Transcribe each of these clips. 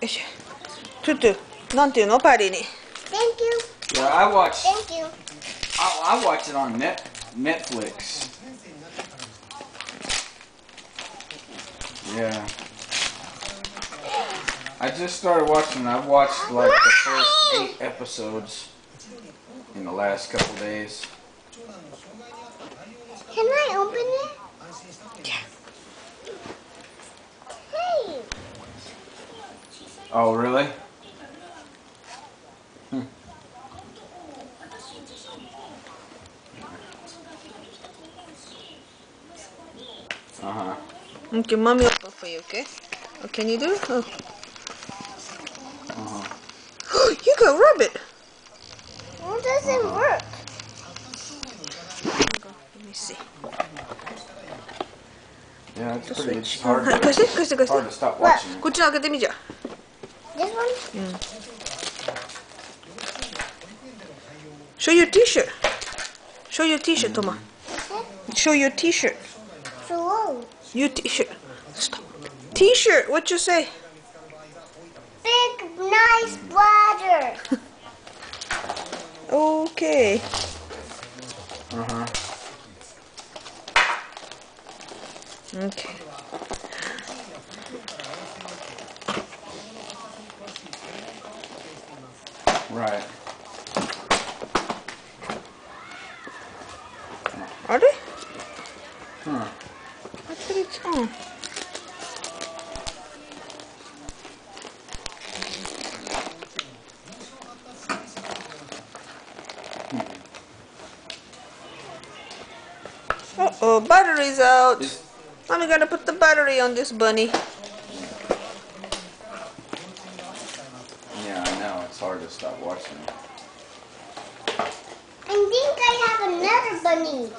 よいしょ。トゥトゥ、なんていうのパリに。Thank you. Yeah, I watched. Thank you. I watched it on Netflix. Yeah. I just started watching. I've watched like the first 8 episodes in the last couple days. Can I open it? Yeah. Hey. Oh, really? Uh-huh. Okay, mommy open for you, okay? Oh, can you do it? Oh. Uh-huh. You can rub it. It doesn't work. Let me see. Yeah, it's pretty. It's Switch. hard to, 貸して貸して貸して。 hard to stop watching it. こっちの開けてみじゃ。This one? Show your t-shirt. Show your t-shirt, Toma. Show your t-shirt. Slow. Your t-shirt. Stop. T-shirt. What you say? Big, nice bladder. Okay. Uh-huh. Okay. Right. Are they? Huh. I thought it's on. Uh-oh, battery's out. Is- Mommy gotta put the battery on this bunny. Yeah, I know. It's hard to stop watching it. I think I have another bunny.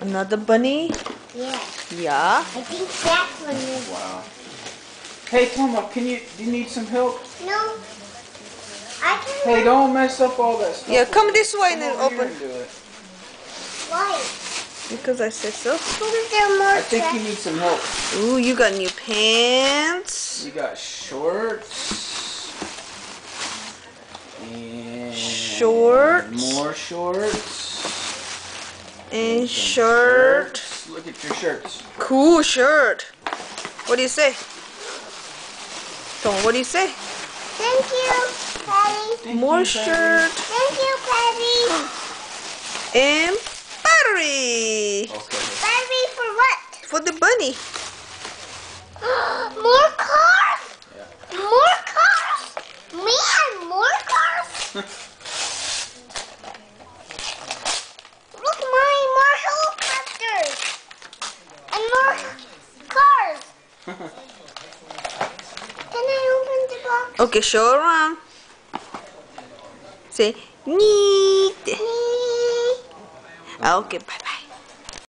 Another bunny? Yeah. Yeah. I think that's one. Wow. Hey, Toma, do you need some help? No. I can. Hey, don't mess up all that stuff. Yeah, come this way and then Come over here open. and do it. Why? Because I said so. What is there more? I think you need some help. Ooh, you got new pants. You got shorts. And Shorts. more shorts. And shirt. Shirts. Look at your shirts. Cool shirt. What do you say? Tom, what do you say? Thank you, Patty. Thank More you, Patty. shirt Thank you, Patty. and battery. Okay. Patty for what? For the bunny. More cars? Yeah. More cars? Me and more cars? Look, Mommy, more helicopters. And more cars. Can I open the box? Okay, show around. Say neat. Me. Okay, bye bye.